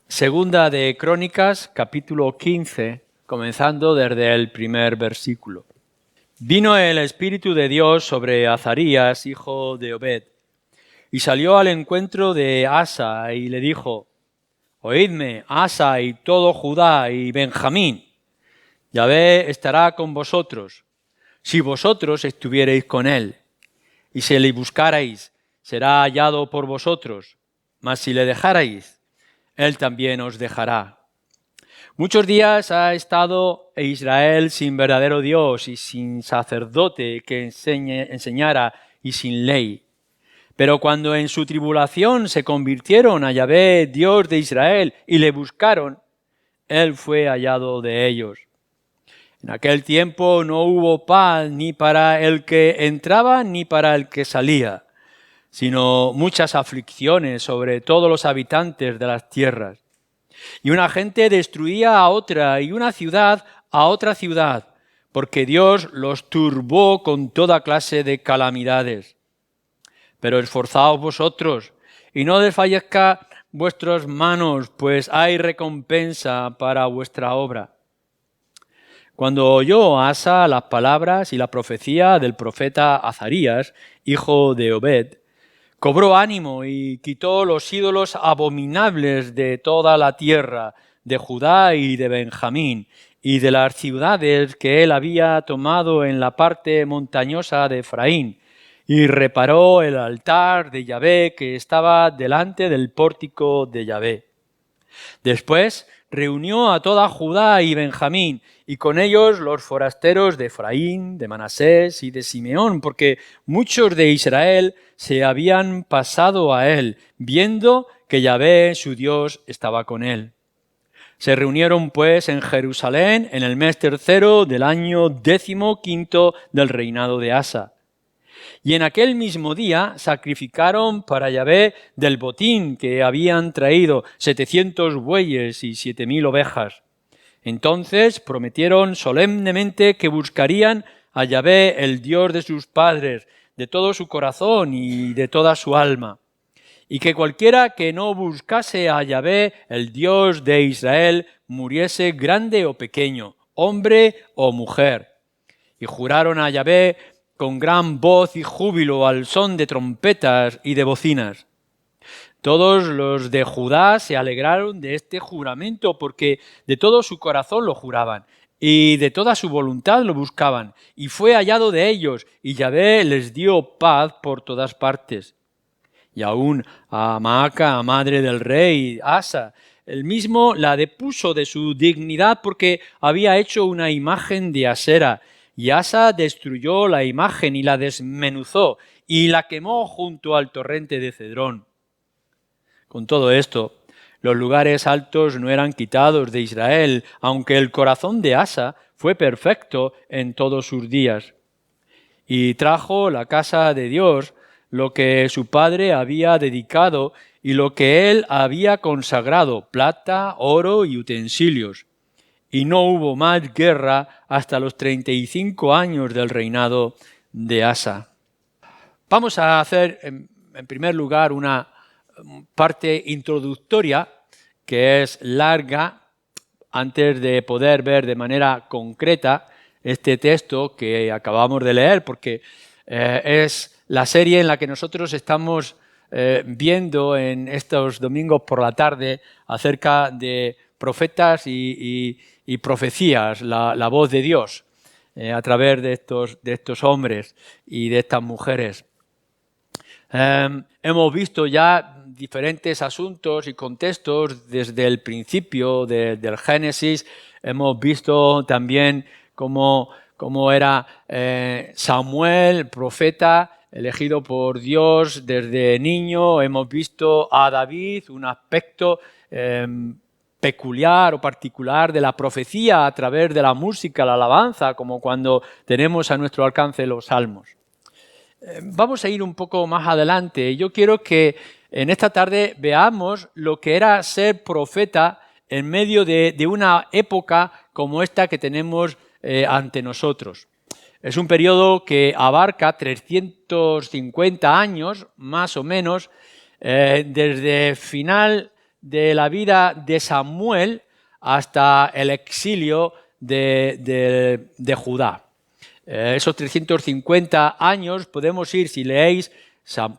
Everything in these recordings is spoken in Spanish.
Segunda de Crónicas, capítulo 15, comenzando desde el primer versículo. Vino el Espíritu de Dios sobre Azarías, hijo de Obed, y salió al encuentro de Asa y le dijo: Oídme, Asa y todo Judá y Benjamín, Yahvé estará con vosotros, si vosotros estuviereis con él, y si le buscarais, será hallado por vosotros, mas si le dejarais, él también os dejará. Muchos días ha estado Israel sin verdadero Dios y sin sacerdote que enseñara y sin ley. Pero cuando en su tribulación se convirtieron a Yahvé, Dios de Israel, y le buscaron, él fue hallado de ellos. En aquel tiempo no hubo paz ni para el que entraba ni para el que salía, sino muchas aflicciones sobre todos los habitantes de las tierras. Y una gente destruía a otra y una ciudad a otra ciudad, porque Dios los turbó con toda clase de calamidades. Pero esforzaos vosotros y no desfallezca vuestras manos, pues hay recompensa para vuestra obra. Cuando oyó Asa las palabras y la profecía del profeta Azarías, hijo de Obed, cobró ánimo y quitó los ídolos abominables de toda la tierra, de Judá y de Benjamín, y de las ciudades que él había tomado en la parte montañosa de Efraín, y reparó el altar de Yahvé que estaba delante del pórtico de Yahvé. Después reunió a toda Judá y Benjamín, y con ellos los forasteros de Efraín, de Manasés y de Simeón, porque muchos de Israel se habían pasado a él, viendo que Yahvé, su Dios, estaba con él. Se reunieron pues en Jerusalén en el mes tercero del año 15 del reinado de Asa. Y en aquel mismo día sacrificaron para Yahvé del botín que habían traído 700 bueyes y 7,000 ovejas. Entonces prometieron solemnemente que buscarían a Yahvé, el Dios de sus padres, de todo su corazón y de toda su alma, y que cualquiera que no buscase a Yahvé, el Dios de Israel, muriese grande o pequeño, hombre o mujer. Y juraron a Yahvé con gran voz y júbilo al son de trompetas y de bocinas. Todos los de Judá se alegraron de este juramento porque de todo su corazón lo juraban y de toda su voluntad lo buscaban, y fue hallado de ellos, y Yahvé les dio paz por todas partes. Y aún a Maaca, madre del rey Asa, él mismo la depuso de su dignidad porque había hecho una imagen de Asera, y Asa destruyó la imagen y la desmenuzó y la quemó junto al torrente de Cedrón. Con todo esto, los lugares altos no eran quitados de Israel, aunque el corazón de Asa fue perfecto en todos sus días. Y trajo la casa de Dios lo que su padre había dedicado y lo que él había consagrado, plata, oro y utensilios. Y no hubo más guerra hasta los 35 años del reinado de Asa. Vamos a hacer, en primer lugar, una parte introductoria que es larga antes de poder ver de manera concreta este texto que acabamos de leer, porque es la serie en la que nosotros estamos viendo en estos domingos por la tarde acerca de profetas y profecías, la voz de Dios a través de estos hombres y de estas mujeres. Hemos visto ya diferentes asuntos y contextos desde el principio del Génesis. Hemos visto también cómo era Samuel, profeta, elegido por Dios desde niño. Hemos visto a David, un aspecto peculiar o particular de la profecía a través de la música, la alabanza, como cuando tenemos a nuestro alcance los salmos. Vamos a ir un poco más adelante. Yo quiero que en esta tarde veamos lo que era ser profeta en medio de una época como esta que tenemos ante nosotros. Es un periodo que abarca 350 años, más o menos, desde final de la vida de Samuel hasta el exilio de Judá. Esos 350 años podemos ir, si leéis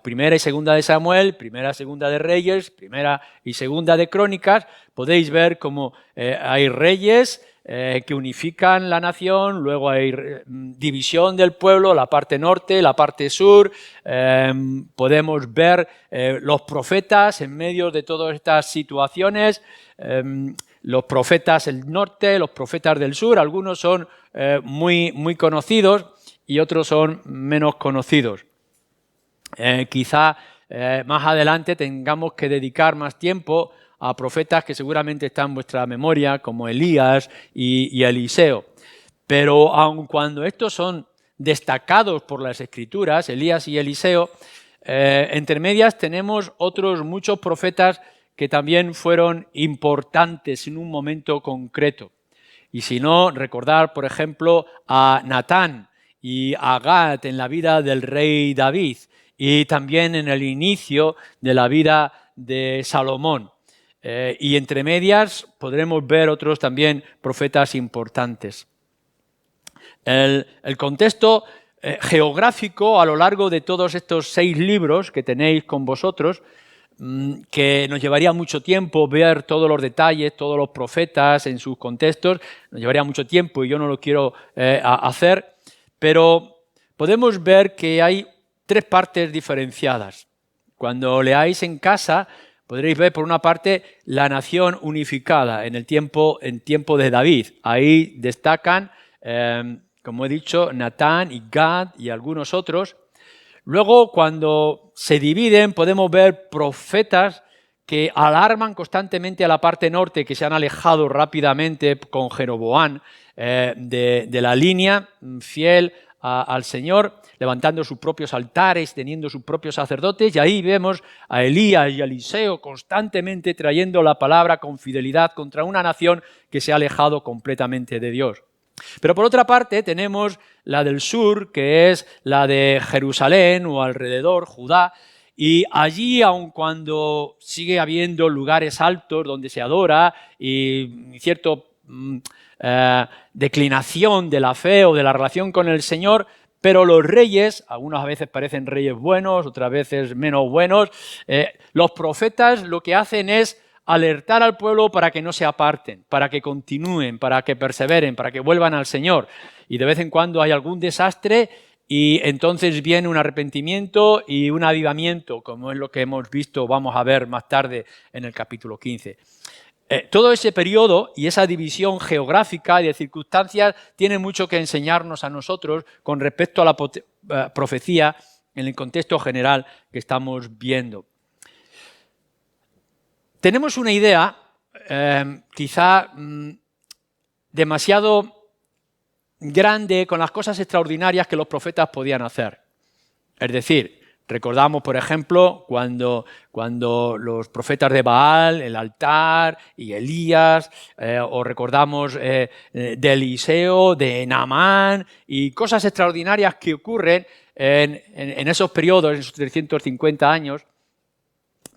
Primera y Segunda de Samuel, Primera y Segunda de Reyes, Primera y Segunda de Crónicas, podéis ver cómo hay reyes que unifican la nación, luego hay división del pueblo, la parte norte, la parte sur, podemos ver los profetas en medio de todas estas situaciones, los profetas del norte, los profetas del sur, algunos son muy conocidos y otros son menos conocidos. Quizá más adelante tengamos que dedicar más tiempo a profetas que seguramente están en vuestra memoria, como Elías y Eliseo. Pero aun cuando estos son destacados por las Escrituras, Elías y Eliseo, entre medias tenemos otros muchos profetas que también fueron importantes en un momento concreto. Y si no, recordar, por ejemplo, a Natán y a Gad en la vida del rey David y también en el inicio de la vida de Salomón. Y entre medias podremos ver otros también profetas importantes. El contexto geográfico a lo largo de todos estos 6 libros que tenéis con vosotros, que nos llevaría mucho tiempo ver todos los detalles, todos los profetas en sus contextos, nos llevaría mucho tiempo y yo no lo quiero hacer, pero podemos ver que hay 3 partes diferenciadas. Cuando leáis en casa podréis ver por una parte la nación unificada en tiempo de David. Ahí destacan, como he dicho, Natán y Gad y algunos otros. Luego, cuando se dividen, podemos ver profetas que alarman constantemente a la parte norte, que se han alejado rápidamente con Jeroboam de la línea fiel al Señor, levantando sus propios altares, teniendo sus propios sacerdotes, y ahí vemos a Elías y a Eliseo constantemente trayendo la palabra con fidelidad contra una nación que se ha alejado completamente de Dios. Pero por otra parte tenemos la del sur, que es la de Jerusalén o alrededor, Judá, y allí, aun cuando sigue habiendo lugares altos donde se adora y cierta declinación de la fe o de la relación con el Señor, pero los reyes, algunas veces parecen reyes buenos, otras veces menos buenos, los profetas lo que hacen es alertar al pueblo para que no se aparten, para que continúen, para que perseveren, para que vuelvan al Señor. Y de vez en cuando hay algún desastre y entonces viene un arrepentimiento y un avivamiento, como es lo que hemos visto, vamos a ver más tarde en el capítulo 15. Todo ese periodo y esa división geográfica y de circunstancias tiene mucho que enseñarnos a nosotros con respecto a la profecía en el contexto general que estamos viendo. Tenemos una idea, quizá demasiado grande con las cosas extraordinarias que los profetas podían hacer. Es decir, recordamos, por ejemplo, cuando los profetas de Baal, el altar y Elías, o recordamos de Eliseo, de Naamán y cosas extraordinarias que ocurren en esos periodos, en esos 350 años.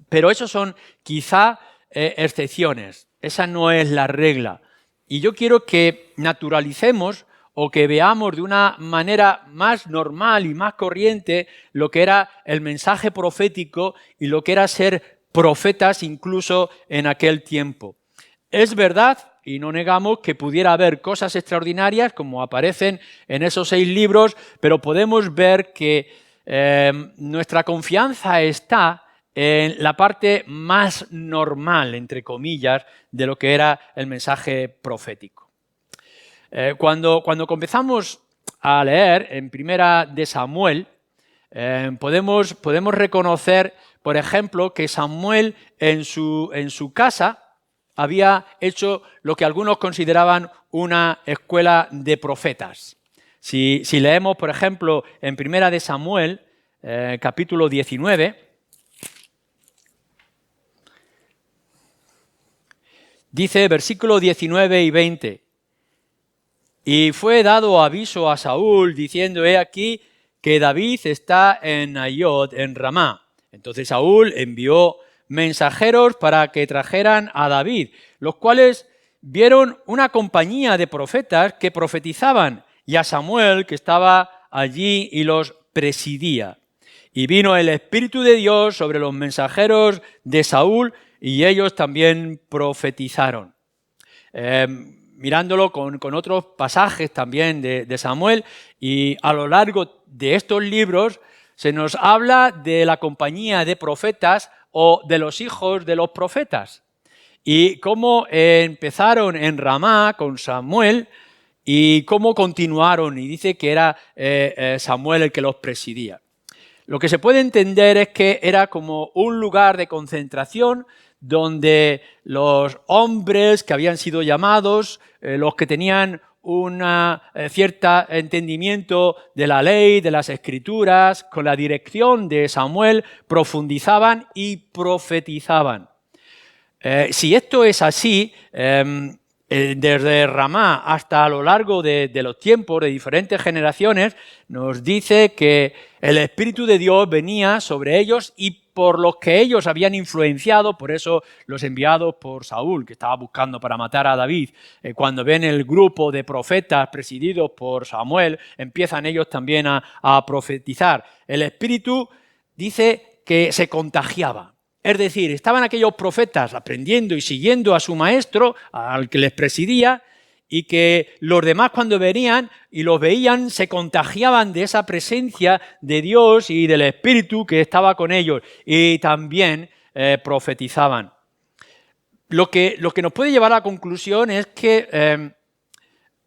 Pero esos son quizá excepciones, esa no es la regla. Y yo quiero que naturalicemos o que veamos de una manera más normal y más corriente lo que era el mensaje profético y lo que era ser profetas incluso en aquel tiempo. Es verdad, y no negamos, que pudiera haber cosas extraordinarias como aparecen en esos 6 libros, pero podemos ver que nuestra confianza está en la parte más normal, entre comillas, de lo que era el mensaje profético. Cuando comenzamos a leer en Primera de Samuel, podemos reconocer, por ejemplo, que Samuel en su casa había hecho lo que algunos consideraban una escuela de profetas. Si leemos, por ejemplo, en Primera de Samuel, capítulo 19, dice versículo 19 y 20, y fue dado aviso a Saúl diciendo, he aquí que David está en Naiot, en Ramá. Entonces Saúl envió mensajeros para que trajeran a David, los cuales vieron una compañía de profetas que profetizaban y a Samuel que estaba allí y los presidía. Y vino el Espíritu de Dios sobre los mensajeros de Saúl y ellos también profetizaron. Mirándolo con otros pasajes también de Samuel, y a lo largo de estos libros se nos habla de la compañía de profetas o de los hijos de los profetas y cómo empezaron en Ramá con Samuel y cómo continuaron, y dice que era Samuel el que los presidía. Lo que se puede entender es que era como un lugar de concentración donde los hombres que habían sido llamados, los que tenían un cierto entendimiento de la ley, de las escrituras, con la dirección de Samuel, profundizaban y profetizaban. Si esto es así, desde Ramá hasta a lo largo de los tiempos, de diferentes generaciones, nos dice que el Espíritu de Dios venía sobre ellos y por los que ellos habían influenciado, por eso los enviados por Saúl, que estaba buscando para matar a David, cuando ven el grupo de profetas presididos por Samuel, empiezan ellos también a profetizar. El Espíritu dice que se contagiaba. Es decir, estaban aquellos profetas aprendiendo y siguiendo a su maestro, al que les presidía, y que los demás cuando venían y los veían se contagiaban de esa presencia de Dios y del Espíritu que estaba con ellos, y también profetizaban. Lo que nos puede llevar a la conclusión es que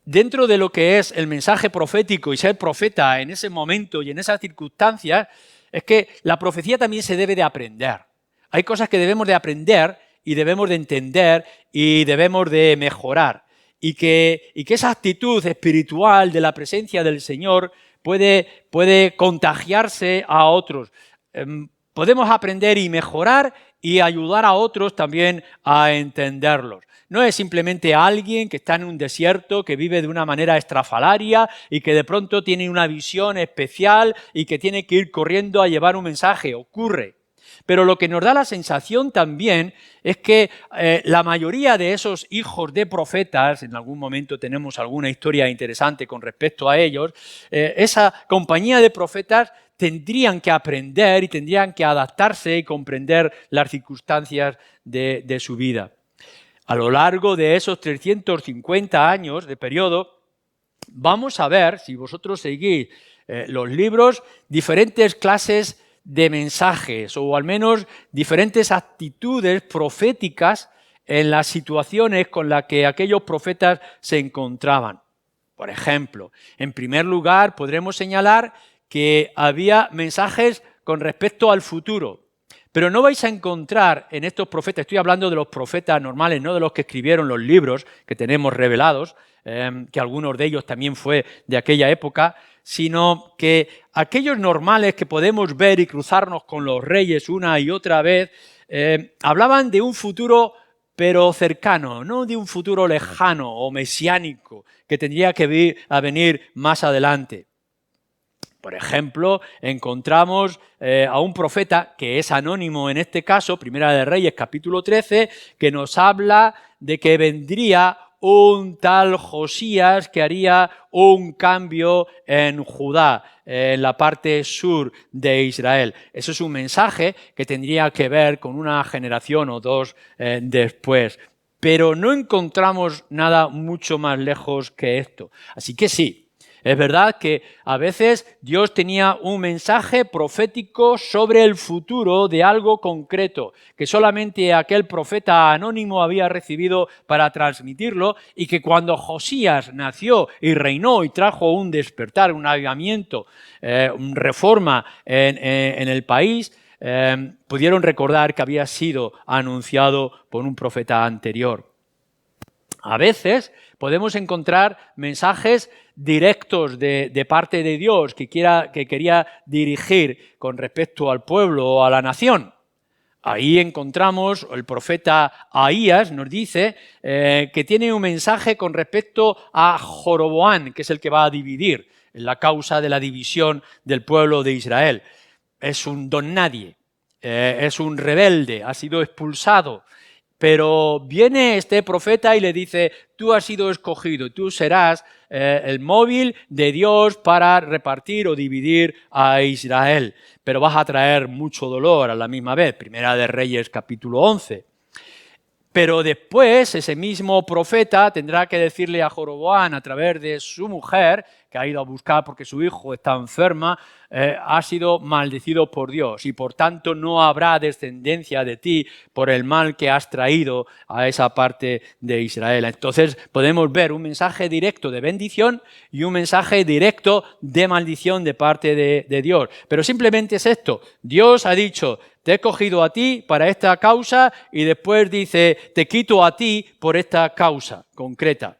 dentro de lo que es el mensaje profético y ser profeta en ese momento y en esas circunstancias, es que la profecía también se debe de aprender. Hay cosas que debemos de aprender y debemos de entender y debemos de mejorar. Y que esa actitud espiritual de la presencia del Señor puede contagiarse a otros. Podemos aprender y mejorar y ayudar a otros también a entenderlos. No es simplemente alguien que está en un desierto, que vive de una manera estrafalaria y que de pronto tiene una visión especial y que tiene que ir corriendo a llevar un mensaje. Ocurre. Pero lo que nos da la sensación también es que la mayoría de esos hijos de profetas, en algún momento tenemos alguna historia interesante con respecto a ellos, esa compañía de profetas tendrían que aprender y tendrían que adaptarse y comprender las circunstancias de su vida. A lo largo de esos 350 años de periodo, vamos a ver, si vosotros seguís los libros, diferentes clases de mensajes o al menos diferentes actitudes proféticas en las situaciones con las que aquellos profetas se encontraban. Por ejemplo, en primer lugar podremos señalar que había mensajes con respecto al futuro, pero no vais a encontrar en estos profetas, estoy hablando de los profetas normales, no de los que escribieron los libros que tenemos revelados, que algunos de ellos también fue de aquella época, sino que aquellos normales que podemos ver y cruzarnos con los reyes una y otra vez, hablaban de un futuro pero cercano, no de un futuro lejano o mesiánico que tendría que venir más adelante. Por ejemplo, encontramos a un profeta que es anónimo en este caso, Primera de Reyes, capítulo 13, que nos habla de que vendría un tal Josías que haría un cambio en Judá, en la parte sur de Israel. Eso es un mensaje que tendría que ver con una generación o dos después. Pero no encontramos nada mucho más lejos que esto. Así que sí. Es verdad que a veces Dios tenía un mensaje profético sobre el futuro de algo concreto, que solamente aquel profeta anónimo había recibido para transmitirlo, y que cuando Josías nació y reinó y trajo un despertar, un avivamiento, una reforma en el país, pudieron recordar que había sido anunciado por un profeta anterior. A veces podemos encontrar mensajes directos de parte de Dios que quería dirigir con respecto al pueblo o a la nación. Ahí encontramos, el profeta Ahías nos dice que tiene un mensaje con respecto a Joroboam, que es el que va a dividir la causa de la división del pueblo de Israel. Es un don nadie, es un rebelde, ha sido expulsado. Pero viene este profeta y le dice, tú has sido escogido, tú serás el móvil de Dios para repartir o dividir a Israel, pero vas a traer mucho dolor a la misma vez. Primera de Reyes, capítulo 11. Pero después ese mismo profeta tendrá que decirle a Joroboam a través de su mujer, que ha ido a buscar porque su hijo está enferma, ha sido maldecido por Dios y por tanto no habrá descendencia de ti por el mal que has traído a esa parte de Israel. Entonces podemos ver un mensaje directo de bendición y un mensaje directo de maldición de parte de Dios. Pero simplemente es esto, Dios ha dicho, te he cogido a ti para esta causa y después dice, te quito a ti por esta causa concreta.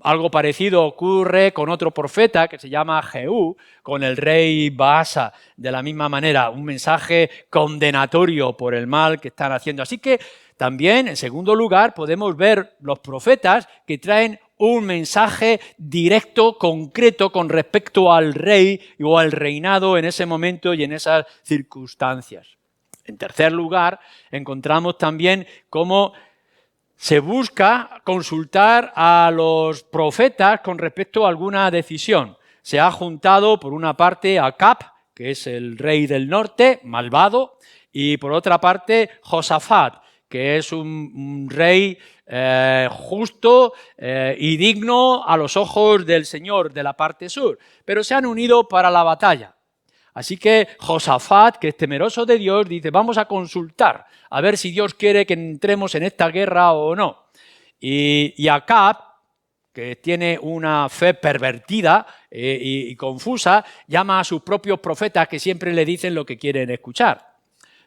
Algo parecido ocurre con otro profeta que se llama Jehú, con el rey Baasa, de la misma manera, un mensaje condenatorio por el mal que están haciendo. Así que también, en segundo lugar, podemos ver los profetas que traen un mensaje directo, concreto, con respecto al rey o al reinado en ese momento y en esas circunstancias. En tercer lugar, encontramos también cómo se busca consultar a los profetas con respecto a alguna decisión. Se ha juntado por una parte a Acab, que es el rey del norte, malvado, y por otra parte Josafat, que es un rey justo y digno a los ojos del Señor de la parte sur, pero se han unido para la batalla. Así que Josafat, que es temeroso de Dios, dice, vamos a consultar, a ver si Dios quiere que entremos en esta guerra o no. Y Acab, que tiene una fe pervertida y confusa, llama a sus propios profetas que siempre le dicen lo que quieren escuchar.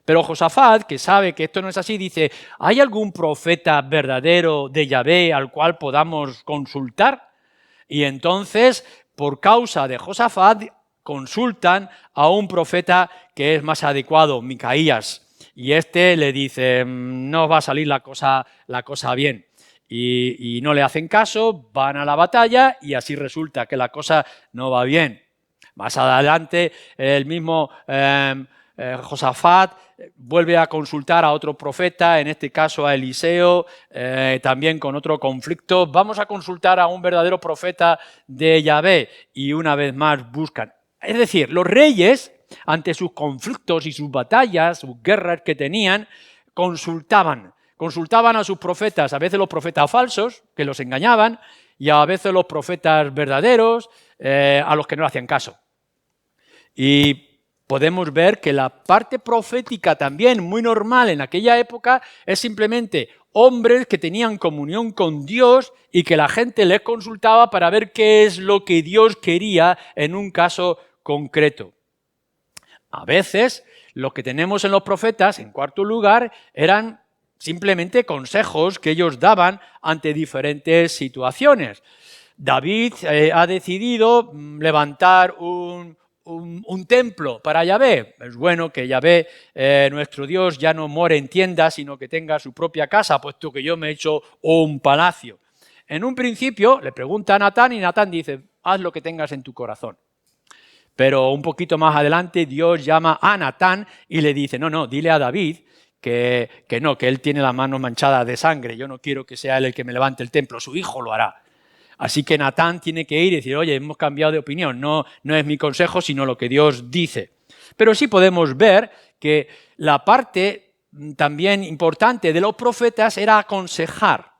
Pero Josafat, que sabe que esto no es así, dice, ¿hay algún profeta verdadero de Yahvé al cual podamos consultar? Y entonces, por causa de Josafat, consultan a un profeta que es más adecuado, Micaías, y este le dice, no va a salir la cosa bien, y no le hacen caso, van a la batalla y así resulta que la cosa no va bien. Más adelante el mismo Josafat vuelve a consultar a otro profeta, en este caso a Eliseo, también con otro conflicto. Vamos a consultar a un verdadero profeta de Yahvé y una vez más buscan. Es decir, los reyes, ante sus conflictos y sus batallas, sus guerras que tenían, consultaban a sus profetas, a veces los profetas falsos, que los engañaban, y a veces los profetas verdaderos, a los que no hacían caso. Y podemos ver que la parte profética también muy normal en aquella época es simplemente hombres que tenían comunión con Dios y que la gente les consultaba para ver qué es lo que Dios quería en un caso concreto. A veces lo que tenemos en los profetas, en cuarto lugar, eran simplemente consejos que ellos daban ante diferentes situaciones. David ha decidido levantar un templo para Yahvé. Es bueno que Yahvé, nuestro Dios, ya no more en tiendas, sino que tenga su propia casa, puesto que yo me he hecho un palacio. En un principio le pregunta a Natán y Natán dice, haz lo que tengas en tu corazón. Pero un poquito más adelante Dios llama a Natán y le dice, no, dile a David que él tiene las manos manchadas de sangre, yo no quiero que sea él el que me levante el templo, su hijo lo hará. Así que Natán tiene que ir y decir, oye, hemos cambiado de opinión, no es mi consejo, sino lo que Dios dice. Pero sí podemos ver que la parte también importante de los profetas era aconsejar,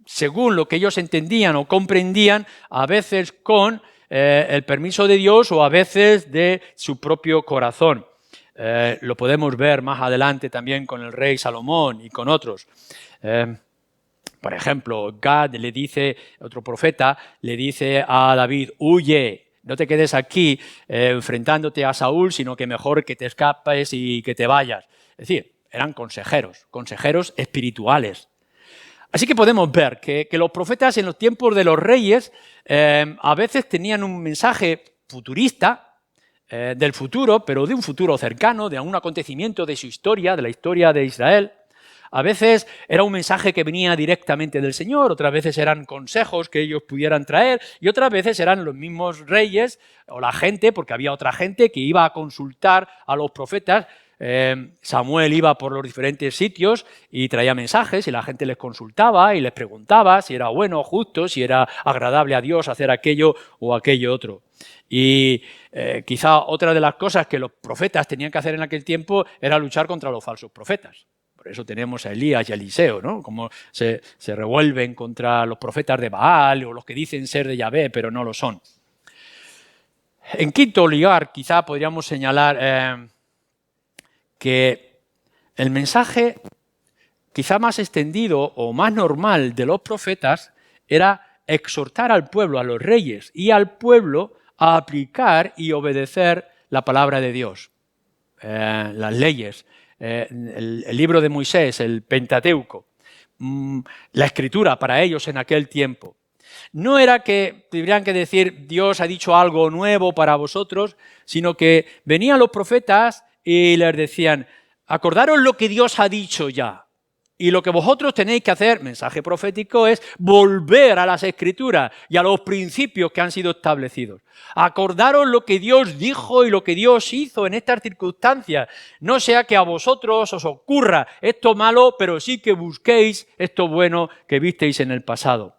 según lo que ellos entendían o comprendían, a veces con el permiso de Dios o a veces de su propio corazón. Lo podemos ver más adelante también con el rey Salomón y con otros. Por ejemplo, Gad le dice, otro profeta, le dice a David, huye no te quedes aquí enfrentándote a Saúl, sino que mejor que te escapes y que te vayas. Es decir, eran consejeros espirituales. Así que podemos ver que los profetas en los tiempos de los reyes a veces tenían un mensaje futurista del futuro, pero de un futuro cercano, de algún acontecimiento de su historia, de la historia de Israel. A veces era un mensaje que venía directamente del Señor, otras veces eran consejos que ellos pudieran traer y otras veces eran los mismos reyes o la gente, porque había otra gente que iba a consultar a los profetas. Samuel iba por los diferentes sitios y traía mensajes y la gente les consultaba y les preguntaba si era bueno o justo, si era agradable a Dios hacer aquello o aquello otro. Y quizá otra de las cosas que los profetas tenían que hacer en aquel tiempo era luchar contra los falsos profetas. Por eso tenemos a Elías y a Eliseo, ¿no? Como se revuelven contra los profetas de Baal o los que dicen ser de Yahvé, pero no lo son. En quinto lugar, quizá podríamos señalar que el mensaje quizá más extendido o más normal de los profetas era exhortar al pueblo, a los reyes y al pueblo a aplicar y obedecer la palabra de Dios, las leyes, el libro de Moisés, el Pentateuco, la escritura para ellos en aquel tiempo. No era que tendrían que decir Dios ha dicho algo nuevo para vosotros, sino que venían los profetas y les decían, acordaros lo que Dios ha dicho ya. Y lo que vosotros tenéis que hacer, mensaje profético, es volver a las Escrituras y a los principios que han sido establecidos. Acordaros lo que Dios dijo y lo que Dios hizo en estas circunstancias. No sea que a vosotros os ocurra esto malo, pero sí que busquéis esto bueno que visteis en el pasado.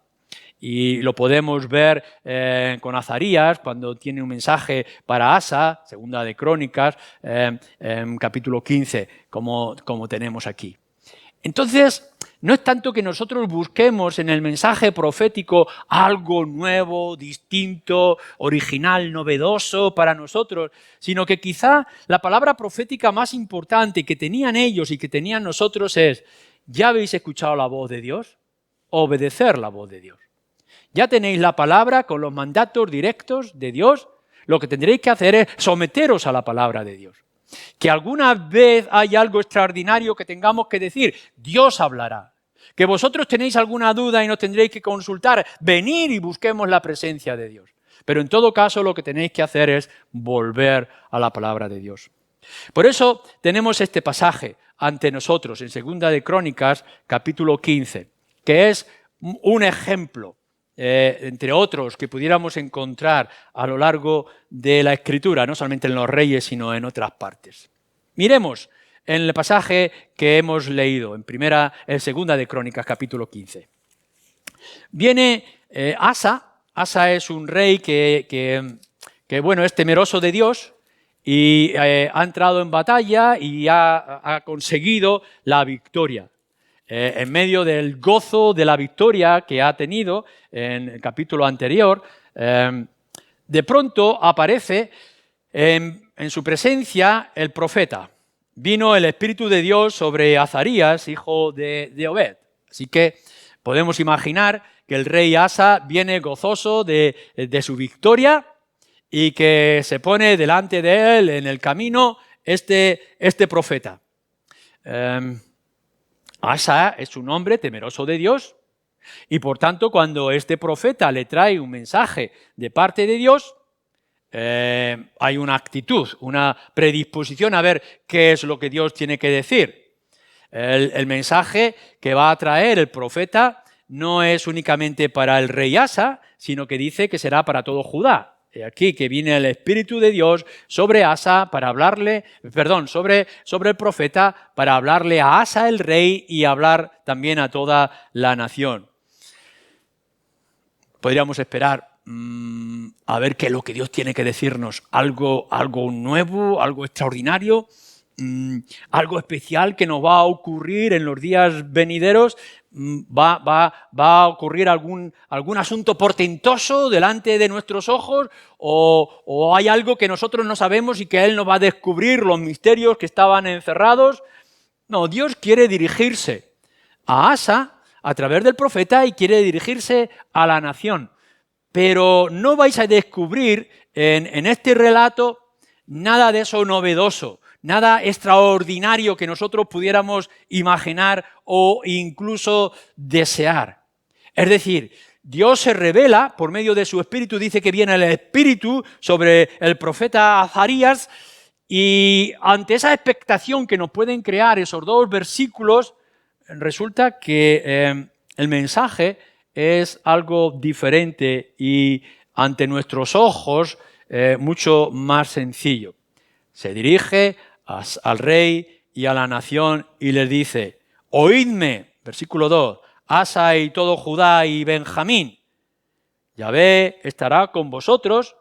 Y lo podemos ver con Azarías, cuando tiene un mensaje para Asa, segunda de Crónicas, capítulo 15, como tenemos aquí. Entonces, no es tanto que nosotros busquemos en el mensaje profético algo nuevo, distinto, original, novedoso para nosotros, sino que quizá la palabra profética más importante que tenían ellos y que tenían nosotros es, ¿ya habéis escuchado la voz de Dios? Obedecer la voz de Dios. Ya tenéis la palabra con los mandatos directos de Dios, lo que tendréis que hacer es someteros a la palabra de Dios. Que alguna vez hay algo extraordinario que tengamos que decir, Dios hablará. Que vosotros tenéis alguna duda y nos tendréis que consultar, venid y busquemos la presencia de Dios. Pero en todo caso lo que tenéis que hacer es volver a la palabra de Dios. Por eso tenemos este pasaje ante nosotros en Segunda de Crónicas, capítulo 15, que es un ejemplo, entre otros, que pudiéramos encontrar a lo largo de la Escritura, no solamente en los reyes, sino en otras partes. Miremos en el pasaje que hemos leído, en Segunda de Crónicas, capítulo 15. Viene Asa. Asa es un rey que es temeroso de Dios y ha entrado en batalla y ha conseguido la victoria. En medio del gozo de la victoria que ha tenido en el capítulo anterior, de pronto aparece en su presencia el profeta. Vino el Espíritu de Dios sobre Azarías, hijo de Obed. Así que podemos imaginar que el rey Asa viene gozoso de su victoria y que se pone delante de él en el camino este profeta. Asa es un hombre temeroso de Dios y por tanto cuando este profeta le trae un mensaje de parte de Dios, hay una actitud, una predisposición a ver qué es lo que Dios tiene que decir. El mensaje que va a traer el profeta no es únicamente para el rey Asa, sino que dice que será para todo Judá. Aquí que viene el Espíritu de Dios sobre Asa para hablarle, sobre el profeta para hablarle a Asa el rey y hablar también a toda la nación. Podríamos esperar a ver qué es lo que Dios tiene que decirnos, algo nuevo, algo extraordinario, algo especial que nos va a ocurrir en los días venideros. Va a ocurrir algún asunto portentoso delante de nuestros ojos o hay algo que nosotros no sabemos y que Él nos va a descubrir los misterios que estaban encerrados. No, Dios quiere dirigirse a Asa a través del profeta y quiere dirigirse a la nación. pero no vais a descubrir en este relato nada de eso novedoso, nada extraordinario que nosotros pudiéramos imaginar o incluso desear. Es decir, Dios se revela por medio de su Espíritu, dice que viene el Espíritu sobre el profeta Azarías, y ante esa expectación que nos pueden crear esos dos versículos, resulta que el mensaje es algo diferente y ante nuestros ojos mucho más sencillo. Se dirige al rey y a la nación y les dice: oídme, versículo 2, Asa y todo Judá y Benjamín, Yahvé estará con vosotros.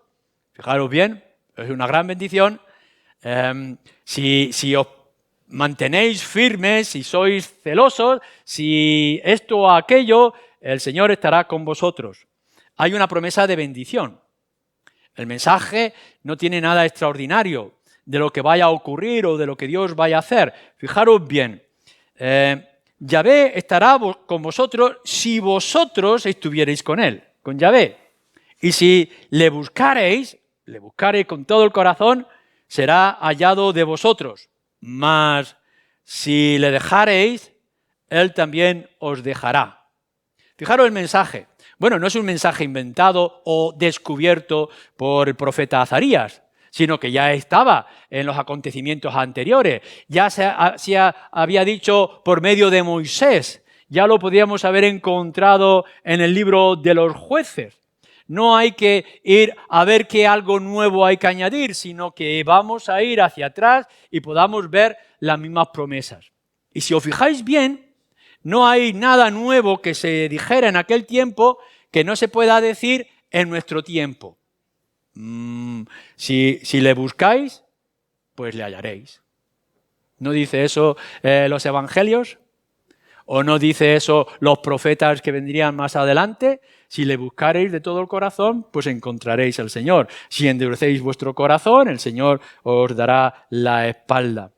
Fijaros bien, es una gran bendición. Si os mantenéis firmes, si sois celosos, si esto o aquello, el Señor estará con vosotros. Hay una promesa de bendición. El mensaje no tiene nada extraordinario de lo que vaya a ocurrir o de lo que Dios vaya a hacer. Fijaros bien, Yahvé estará con vosotros si vosotros estuvierais con Él, con Yahvé. Y si le buscareis con todo el corazón, será hallado de vosotros. Mas si le dejareis, Él también os dejará. Fijaros el mensaje. Bueno, no es un mensaje inventado o descubierto por el profeta Azarías, sino que ya estaba en los acontecimientos anteriores. Ya se había dicho por medio de Moisés. Ya lo podíamos haber encontrado en el libro de los jueces. No hay que ir a ver qué algo nuevo hay que añadir, sino que vamos a ir hacia atrás y podamos ver las mismas promesas. Y si os fijáis bien, no hay nada nuevo que se dijera en aquel tiempo que no se pueda decir en nuestro tiempo. Si le buscáis, pues le hallaréis. ¿No dice eso los evangelios? ¿O no dice eso los profetas que vendrían más adelante? Si le buscaréis de todo el corazón, pues encontraréis al Señor. Si endurecéis vuestro corazón, el Señor os dará la espalda.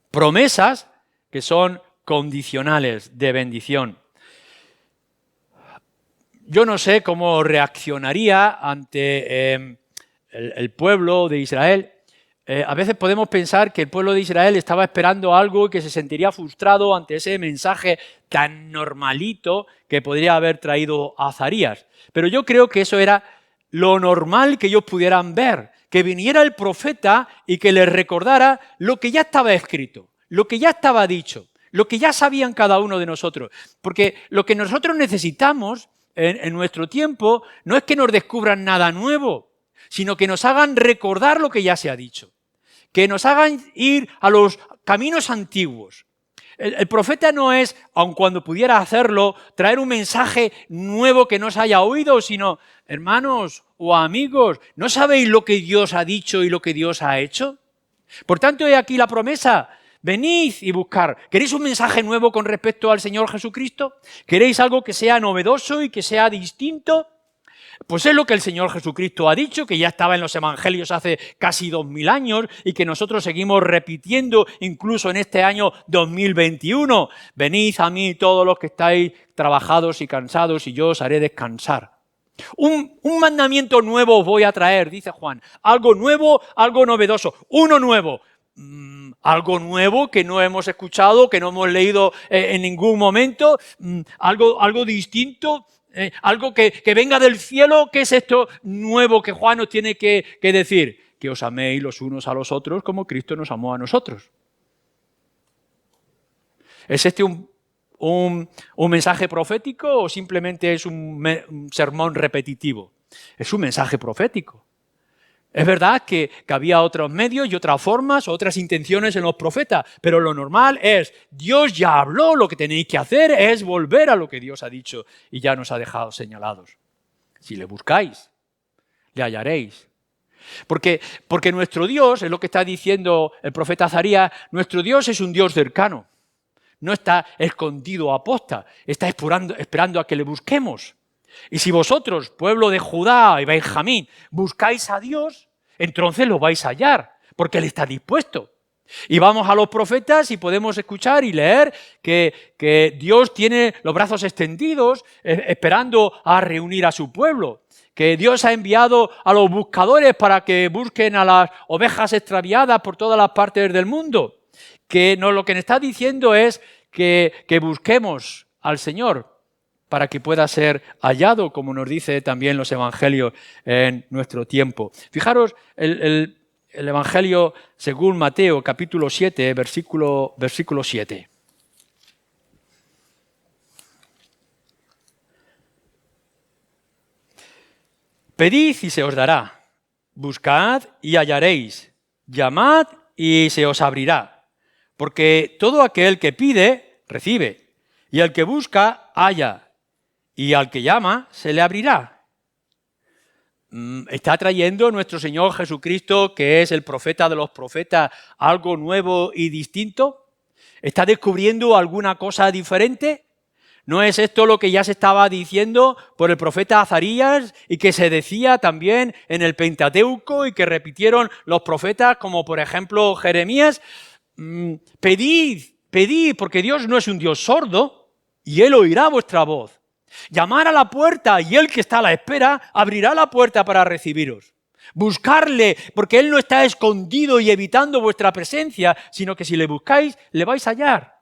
Promesas que son condicionales de bendición. Yo no sé cómo reaccionaría ante el pueblo de Israel. A veces podemos pensar que el pueblo de Israel estaba esperando algo y que se sentiría frustrado ante ese mensaje tan normalito que podría haber traído Azarías. Pero yo creo que eso era lo normal que ellos pudieran ver, que viniera el profeta y que les recordara lo que ya estaba escrito, lo que ya estaba dicho, lo que ya sabían cada uno de nosotros. Porque lo que nosotros necesitamos en nuestro tiempo no es que nos descubran nada nuevo, sino que nos hagan recordar lo que ya se ha dicho, que nos hagan ir a los caminos antiguos. El profeta no es, aun cuando pudiera hacerlo, traer un mensaje nuevo que no se haya oído, sino, hermanos o amigos, ¿no sabéis lo que Dios ha dicho y lo que Dios ha hecho? Por tanto, he aquí la promesa. Venid y buscar. ¿Queréis un mensaje nuevo con respecto al Señor Jesucristo? ¿Queréis algo que sea novedoso y que sea distinto? Pues es lo que el Señor Jesucristo ha dicho, que ya estaba en los evangelios hace casi 2000 años y que nosotros seguimos repitiendo incluso en este año 2021. Venid a mí todos los que estáis trabajados y cansados y yo os haré descansar. Un mandamiento nuevo os voy a traer, dice Juan. Algo nuevo, algo novedoso. Uno nuevo. Algo nuevo que no hemos escuchado, que no hemos leído en ningún momento. Algo distinto. Algo que venga del cielo. ¿Qué es esto nuevo que Juan nos tiene que decir? Que os améis los unos a los otros como Cristo nos amó a nosotros. ¿Es este un mensaje profético o simplemente es un sermón repetitivo? Es un mensaje profético. Es verdad que había otros medios y otras formas, otras intenciones en los profetas, pero lo normal es, Dios ya habló, lo que tenéis que hacer es volver a lo que Dios ha dicho y ya nos ha dejado señalados. Si le buscáis, le hallaréis. Porque nuestro Dios, es lo que está diciendo el profeta Azarías, nuestro Dios es un Dios cercano. No está escondido o aposta, está esperando a que le busquemos. Y si vosotros, pueblo de Judá y Benjamín, buscáis a Dios, entonces lo vais a hallar, porque Él está dispuesto. Y vamos a los profetas y podemos escuchar y leer que Dios tiene los brazos extendidos esperando a reunir a su pueblo. Que Dios ha enviado a los buscadores para que busquen a las ovejas extraviadas por todas las partes del mundo. Que lo que nos está diciendo es que busquemos al Señor para que pueda ser hallado, como nos dice también los evangelios en nuestro tiempo. Fijaros el Evangelio según Mateo, capítulo 7, versículo 7. Pedid y se os dará, buscad y hallaréis, llamad y se os abrirá, porque todo aquel que pide, recibe, y el que busca, halla, y al que llama, se le abrirá. ¿Está trayendo nuestro Señor Jesucristo, que es el profeta de los profetas, algo nuevo y distinto? ¿Está descubriendo alguna cosa diferente? ¿No es esto lo que ya se estaba diciendo por el profeta Azarías y que se decía también en el Pentateuco y que repitieron los profetas como por ejemplo Jeremías? Pedid, porque Dios no es un Dios sordo y Él oirá vuestra voz. Llamar a la puerta y Él que está a la espera abrirá la puerta para recibiros. Buscarle, porque Él no está escondido y evitando vuestra presencia, sino que si le buscáis, le vais a hallar.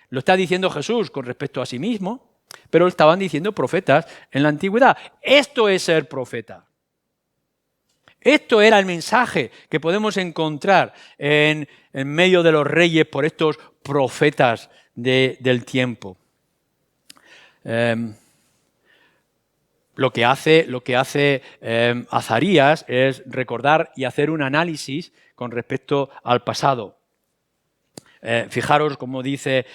Lo está diciendo Jesús con respecto a sí mismo, pero lo estaban diciendo profetas en la antigüedad. Esto es ser profeta. Esto era el mensaje que podemos encontrar en medio de los reyes por estos profetas del tiempo. Lo que hace Azarías es recordar y hacer un análisis con respecto al pasado. Fijaros como dice,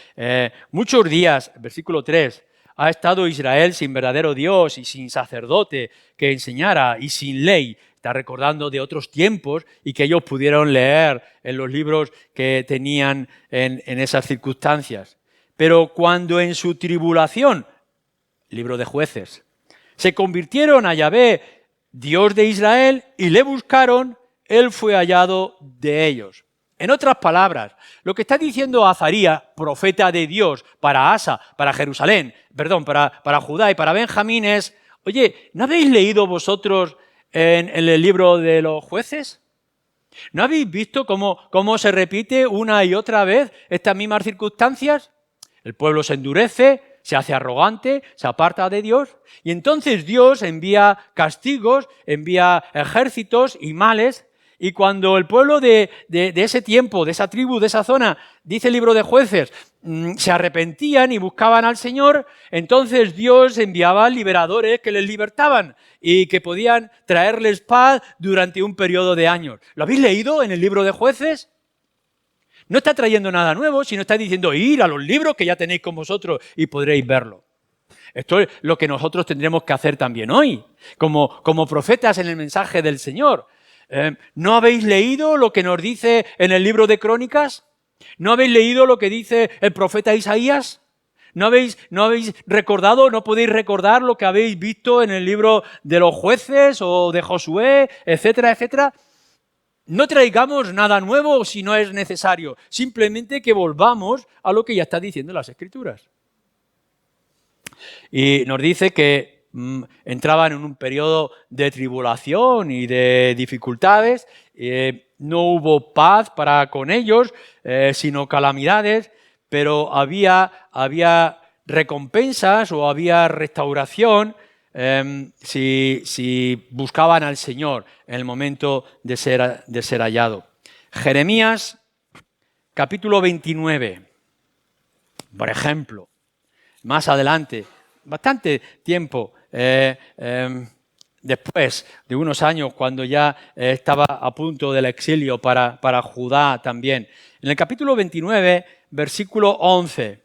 muchos días, versículo 3, ha estado Israel sin verdadero Dios y sin sacerdote que enseñara y sin ley. Está recordando de otros tiempos y que ellos pudieron leer en los libros que tenían en esas circunstancias. Pero cuando en su tribulación, libro de Jueces, se convirtieron a Yahvé, Dios de Israel, y le buscaron, Él fue hallado de ellos. En otras palabras, lo que está diciendo Azarías, profeta de Dios, para Asa, para Jerusalén, para Judá y para Benjamín es, oye, ¿no habéis leído vosotros en el libro de los Jueces? ¿No habéis visto cómo se repite una y otra vez estas mismas circunstancias? El pueblo se endurece, se hace arrogante, se aparta de Dios y entonces Dios envía castigos, envía ejércitos y males. Y cuando el pueblo de ese tiempo, de esa tribu, de esa zona, dice el libro de Jueces, se arrepentían y buscaban al Señor, entonces Dios enviaba liberadores que les libertaban y que podían traerles paz durante un periodo de años. ¿Lo habéis leído en el libro de Jueces? No está trayendo nada nuevo, sino está diciendo, ir a los libros que ya tenéis con vosotros y podréis verlo. Esto es lo que nosotros tendremos que hacer también hoy, como profetas en el mensaje del Señor. ¿No habéis leído lo que nos dice en el libro de Crónicas? ¿No habéis leído lo que dice el profeta Isaías? ¿No habéis recordado, no podéis recordar lo que habéis visto en el libro de los Jueces o de Josué, etcétera, etcétera? No traigamos nada nuevo si no es necesario, simplemente que volvamos a lo que ya está diciendo las Escrituras. Y nos dice que entraban en un periodo de tribulación y de dificultades, no hubo paz para con ellos, sino calamidades, pero había recompensas o había restauración si buscaban al Señor en el momento de ser hallado. Jeremías, capítulo 29, por ejemplo, más adelante, bastante tiempo después de unos años, cuando ya estaba a punto del exilio para Judá también. En el capítulo 29, versículo 11,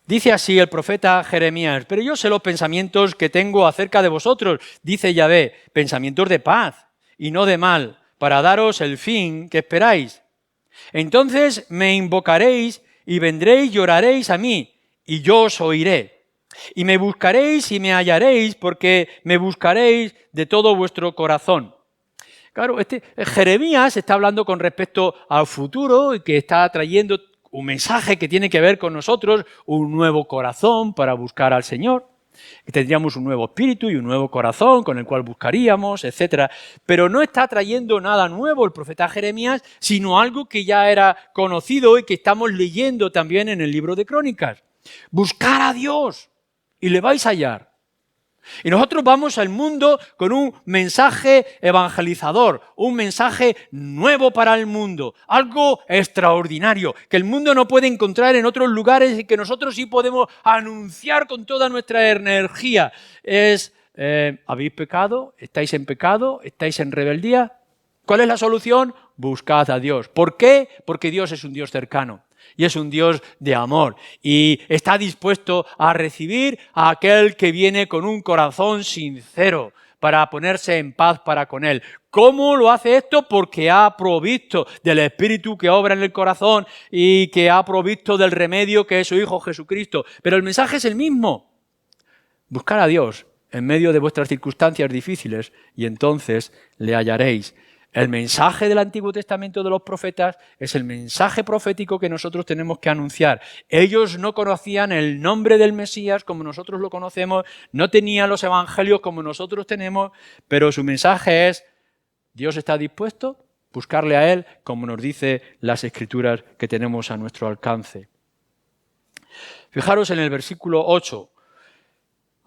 dice así el profeta Jeremías: pero yo sé los pensamientos que tengo acerca de vosotros, dice Yahvé, pensamientos de paz y no de mal, para daros el fin que esperáis. Entonces me invocaréis y vendréis y oraréis a mí, y yo os oiré. Y me buscaréis y me hallaréis, porque me buscaréis de todo vuestro corazón. Claro, Jeremías está hablando con respecto al futuro y que está trayendo un mensaje que tiene que ver con nosotros, un nuevo corazón para buscar al Señor. Que tendríamos un nuevo espíritu y un nuevo corazón con el cual buscaríamos, etc. Pero no está trayendo nada nuevo el profeta Jeremías, sino algo que ya era conocido y que estamos leyendo también en el libro de Crónicas. Buscar a Dios y le vais a hallar. Y nosotros vamos al mundo con un mensaje evangelizador, un mensaje nuevo para el mundo, algo extraordinario, que el mundo no puede encontrar en otros lugares y que nosotros sí podemos anunciar con toda nuestra energía. ¿Habéis pecado? ¿Estáis en pecado? ¿Estáis en rebeldía? ¿Cuál es la solución? Buscad a Dios. ¿Por qué? Porque Dios es un Dios cercano. Y es un Dios de amor y está dispuesto a recibir a aquel que viene con un corazón sincero para ponerse en paz para con Él. ¿Cómo lo hace esto? Porque ha provisto del Espíritu que obra en el corazón y que ha provisto del remedio que es su Hijo Jesucristo. Pero el mensaje es el mismo. Buscar a Dios en medio de vuestras circunstancias difíciles y entonces le hallaréis. El mensaje del Antiguo Testamento de los profetas es el mensaje profético que nosotros tenemos que anunciar. Ellos no conocían el nombre del Mesías como nosotros lo conocemos, no tenían los evangelios como nosotros tenemos, pero su mensaje es: Dios está dispuesto a buscarle a Él, como nos dice las Escrituras que tenemos a nuestro alcance. Fijaros en el versículo 8.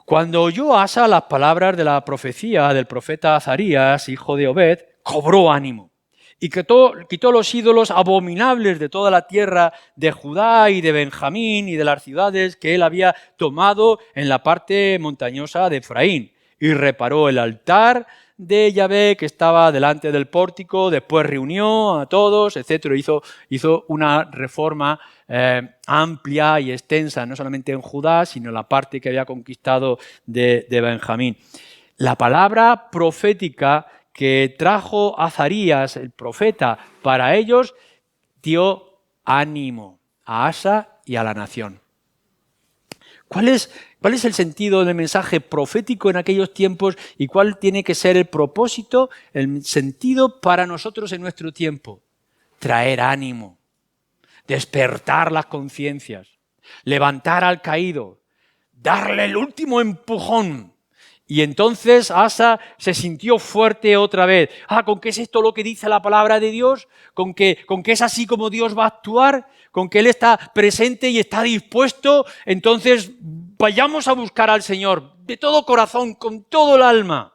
Cuando oyó Asa las palabras de la profecía del profeta Azarías, hijo de Obed, cobró ánimo y quitó los ídolos abominables de toda la tierra de Judá y de Benjamín y de las ciudades que él había tomado en la parte montañosa de Efraín, y reparó el altar de Yahvé que estaba delante del pórtico. Después reunió a todos, etc. Hizo una reforma amplia y extensa, no solamente en Judá, sino en la parte que había conquistado de Benjamín. La palabra profética que trajo Azarías, el profeta, para ellos, dio ánimo a Asa y a la nación. ¿Cuál es el sentido del mensaje profético en aquellos tiempos y cuál tiene que ser el propósito, el sentido para nosotros en nuestro tiempo? Traer ánimo, despertar las conciencias, levantar al caído, darle el último empujón. Y entonces Asa se sintió fuerte otra vez. ¿Con qué es esto lo que dice la palabra de Dios? ¿Con que es así como Dios va a actuar? ¿Con que Él está presente y está dispuesto? Entonces vayamos a buscar al Señor de todo corazón, con todo el alma.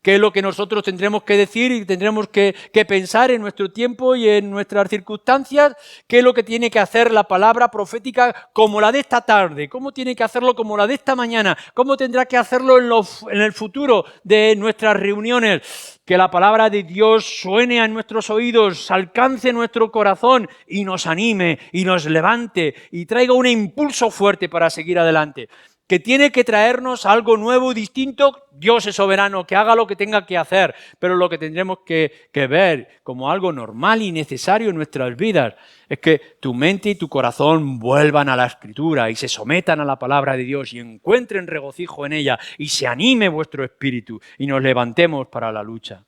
¿Qué es lo que nosotros tendremos que decir y tendremos que pensar en nuestro tiempo y en nuestras circunstancias? ¿Qué es lo que tiene que hacer la palabra profética como la de esta tarde? ¿Cómo tiene que hacerlo como la de esta mañana? ¿Cómo tendrá que hacerlo en el futuro de nuestras reuniones? Que la palabra de Dios suene a nuestros oídos, alcance nuestro corazón y nos anime y nos levante y traiga un impulso fuerte para seguir adelante. Que tiene que traernos algo nuevo y distinto. Dios es soberano, que haga lo que tenga que hacer, pero lo que tendremos que ver como algo normal y necesario en nuestras vidas es que tu mente y tu corazón vuelvan a la Escritura y se sometan a la palabra de Dios y encuentren regocijo en ella y se anime vuestro espíritu y nos levantemos para la lucha.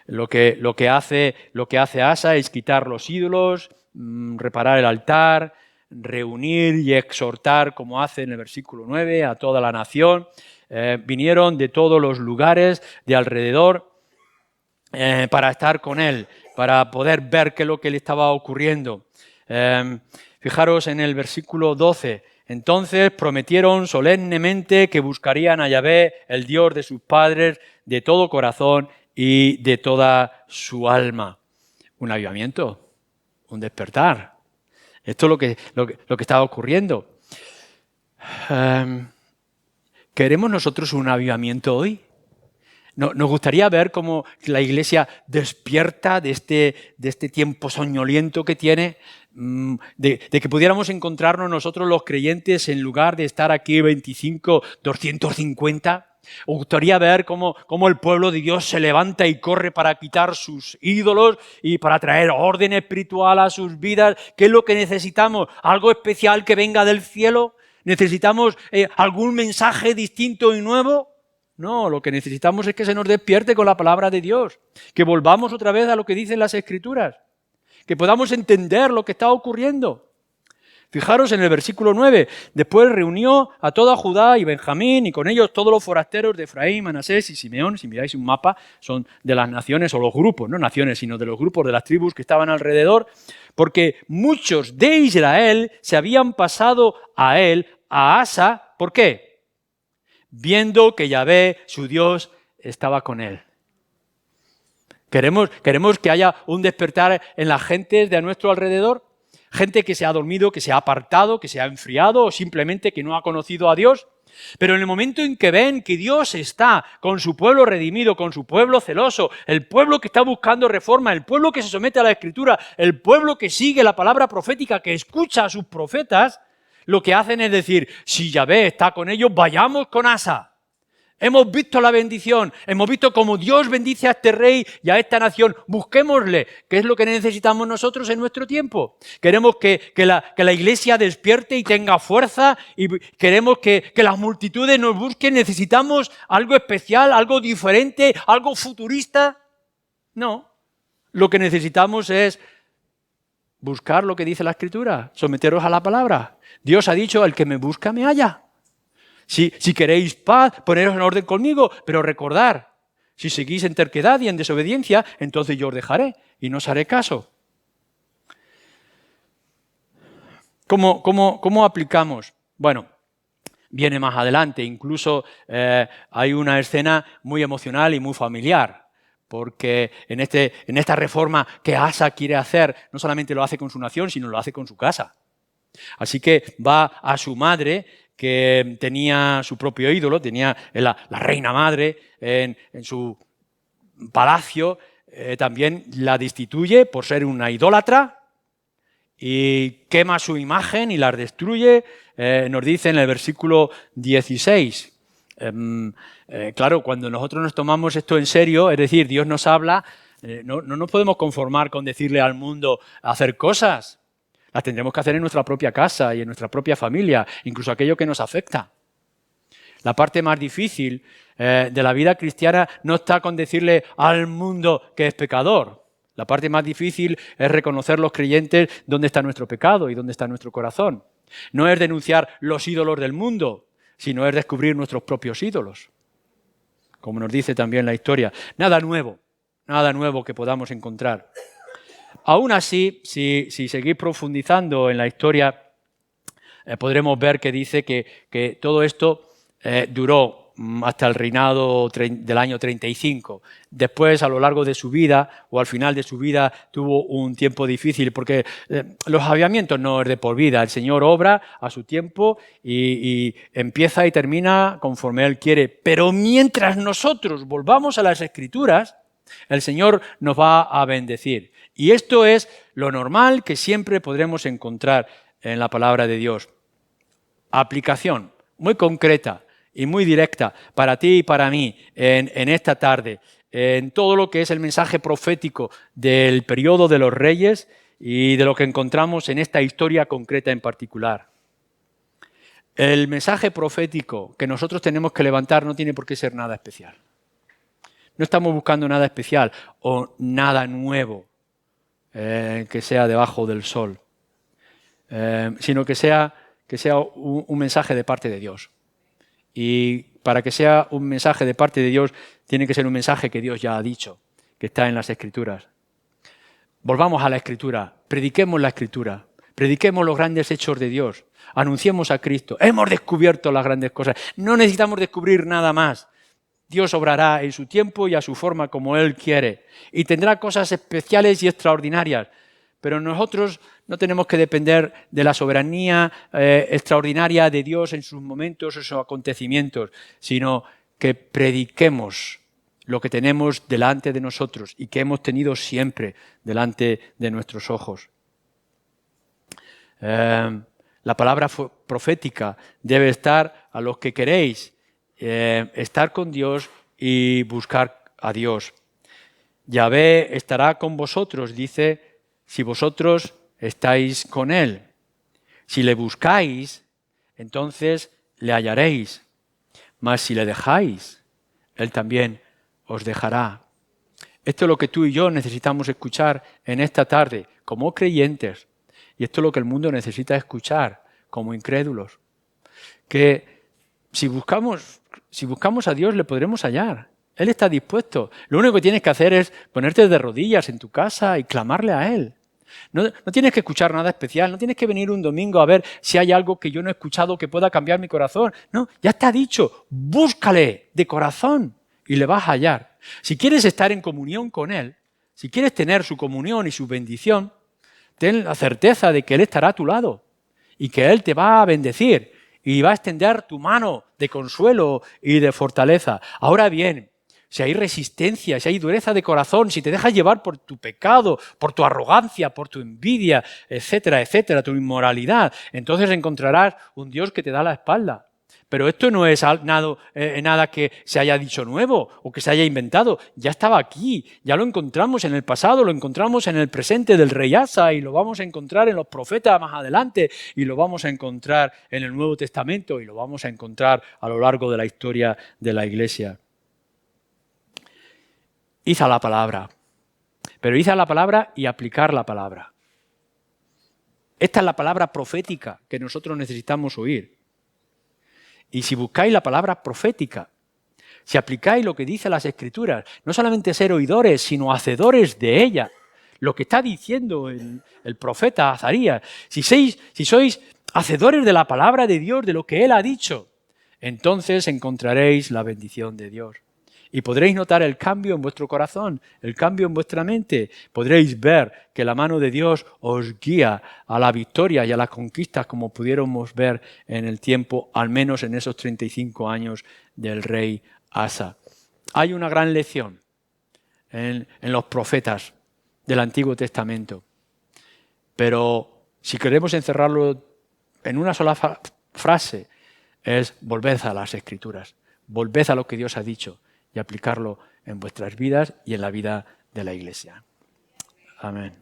Lo que hace Asa es quitar los ídolos, reparar el altar, reunir y exhortar, como hace en el versículo 9, a toda la nación. Vinieron de todos los lugares de alrededor para estar con él, para poder ver qué es lo que le estaba ocurriendo. Fijaros en el versículo 12. Entonces prometieron solemnemente que buscarían a Yahvé, el Dios de sus padres, de todo corazón y de toda su alma. Un avivamiento, un despertar. Esto es lo que está ocurriendo. ¿Queremos nosotros un avivamiento hoy? Nos gustaría ver cómo la Iglesia despierta de este tiempo soñoliento que tiene, de que pudiéramos encontrarnos nosotros los creyentes en lugar de estar aquí 25, 250. Os gustaría ver cómo el pueblo de Dios se levanta y corre para quitar sus ídolos y para traer orden espiritual a sus vidas. ¿Qué es lo que necesitamos? ¿Algo especial que venga del cielo? ¿Necesitamos algún mensaje distinto y nuevo? No, lo que necesitamos es que se nos despierte con la palabra de Dios, que volvamos otra vez a lo que dicen las Escrituras, que podamos entender lo que está ocurriendo. Fijaros en el versículo 9, después reunió a toda Judá y Benjamín y con ellos todos los forasteros de Efraín, Manasés y Simeón. Si miráis un mapa, son de las naciones o los grupos, no naciones, sino de los grupos de las tribus que estaban alrededor, porque muchos de Israel se habían pasado a él, a Asa. ¿Por qué? Viendo que Yahvé, su Dios, estaba con él. Queremos que haya un despertar en las gentes de a nuestro alrededor. Gente que se ha dormido, que se ha apartado, que se ha enfriado o simplemente que no ha conocido a Dios. Pero en el momento en que ven que Dios está con su pueblo redimido, con su pueblo celoso, el pueblo que está buscando reforma, el pueblo que se somete a la Escritura, el pueblo que sigue la palabra profética, que escucha a sus profetas, lo que hacen es decir, si Yahvé está con ellos, vayamos con Asa. Hemos visto la bendición, hemos visto cómo Dios bendice a este rey y a esta nación. Busquémosle, ¿qué es lo que necesitamos nosotros en nuestro tiempo? Queremos que la iglesia despierte y tenga fuerza y queremos que las multitudes nos busquen. ¿Necesitamos algo especial, algo diferente, algo futurista? No, lo que necesitamos es buscar lo que dice la Escritura, someteros a la palabra. Dios ha dicho, el que me busca me halla. Si queréis paz, poneros en orden conmigo, pero recordar, si seguís en terquedad y en desobediencia, entonces yo os dejaré y no os haré caso. ¿Cómo aplicamos? Bueno, viene más adelante, incluso hay una escena muy emocional y muy familiar, porque en esta reforma que Asa quiere hacer, no solamente lo hace con su nación, sino lo hace con su casa. Así que va a su madre, que tenía su propio ídolo, tenía la reina madre en su palacio, también la destituye por ser una idólatra y quema su imagen y la destruye, nos dice en el versículo 16. Claro, cuando nosotros nos tomamos esto en serio, es decir, Dios nos habla, no nos podemos conformar con decirle al mundo hacer cosas. Las tendremos que hacer en nuestra propia casa y en nuestra propia familia, incluso aquello que nos afecta. La parte más difícil de la vida cristiana no está con decirle al mundo que es pecador. La parte más difícil es reconocer los creyentes dónde está nuestro pecado y dónde está nuestro corazón. No es denunciar los ídolos del mundo, sino es descubrir nuestros propios ídolos. Como nos dice también la historia. Nada nuevo que podamos encontrar. Aún así, si seguís profundizando en la historia, podremos ver que dice que todo esto duró hasta el reinado del año 35. Después, a lo largo de su vida, o al final de su vida, tuvo un tiempo difícil, porque los avivamientos no es de por vida. El Señor obra a su tiempo y empieza y termina conforme Él quiere. Pero mientras nosotros volvamos a las Escrituras, el Señor nos va a bendecir. Y esto es lo normal que siempre podremos encontrar en la palabra de Dios. Aplicación muy concreta y muy directa para ti y para mí en esta tarde, en todo lo que es el mensaje profético del periodo de los reyes y de lo que encontramos en esta historia concreta en particular. El mensaje profético que nosotros tenemos que levantar no tiene por qué ser nada especial. No estamos buscando nada especial o nada nuevo que sea debajo del sol, sino que sea un mensaje de parte de Dios. Y para que sea un mensaje de parte de Dios, tiene que ser un mensaje que Dios ya ha dicho, que está en las Escrituras. Volvamos a la Escritura, prediquemos la Escritura, prediquemos los grandes hechos de Dios, anunciemos a Cristo. Hemos descubierto las grandes cosas, no necesitamos descubrir nada más. Dios obrará en su tiempo y a su forma como Él quiere. Y tendrá cosas especiales y extraordinarias. Pero nosotros no tenemos que depender de la soberanía extraordinaria de Dios en sus momentos o sus acontecimientos, sino que prediquemos lo que tenemos delante de nosotros y que hemos tenido siempre delante de nuestros ojos. La palabra profética debe estar a los que queréis estar con Dios y buscar a Dios. Yahvé estará con vosotros, dice, si vosotros estáis con Él. Si le buscáis, entonces le hallaréis. Mas si le dejáis, Él también os dejará. Esto es lo que tú y yo necesitamos escuchar en esta tarde, como creyentes. Y esto es lo que el mundo necesita escuchar, como incrédulos. Que si buscamos a Dios, le podremos hallar. Él está dispuesto. Lo único que tienes que hacer es ponerte de rodillas en tu casa y clamarle a Él. No tienes que escuchar nada especial, no tienes que venir un domingo a ver si hay algo que yo no he escuchado que pueda cambiar mi corazón. No, ya está dicho, búscale de corazón y le vas a hallar. Si quieres estar en comunión con Él, si quieres tener su comunión y su bendición, ten la certeza de que Él estará a tu lado y que Él te va a bendecir y va a extender tu mano de consuelo y de fortaleza. Ahora bien, si hay resistencia, si hay dureza de corazón, si te dejas llevar por tu pecado, por tu arrogancia, por tu envidia, etcétera, etcétera, tu inmoralidad, entonces encontrarás un Dios que te da la espalda. Pero esto no es nada que se haya dicho nuevo o que se haya inventado. Ya estaba aquí, ya lo encontramos en el pasado, lo encontramos en el presente del rey Asa y lo vamos a encontrar en los profetas más adelante y lo vamos a encontrar en el Nuevo Testamento y lo vamos a encontrar a lo largo de la historia de la Iglesia. Id a la palabra, pero id a la palabra y aplicar la palabra. Esta es la palabra profética que nosotros necesitamos oír. Y si buscáis la palabra profética, si aplicáis lo que dice las Escrituras, no solamente ser oidores, sino hacedores de ella, lo que está diciendo el profeta Azarías, si sois hacedores de la palabra de Dios, de lo que Él ha dicho, entonces encontraréis la bendición de Dios. Y podréis notar el cambio en vuestro corazón, el cambio en vuestra mente. Podréis ver que la mano de Dios os guía a la victoria y a las conquistas como pudiéramos ver en el tiempo, al menos en esos 35 años del rey Asa. Hay una gran lección en los profetas del Antiguo Testamento. Pero si queremos encerrarlo en una sola frase, es volved a las Escrituras, volved a lo que Dios ha dicho y aplicarlo en vuestras vidas y en la vida de la Iglesia. Amén.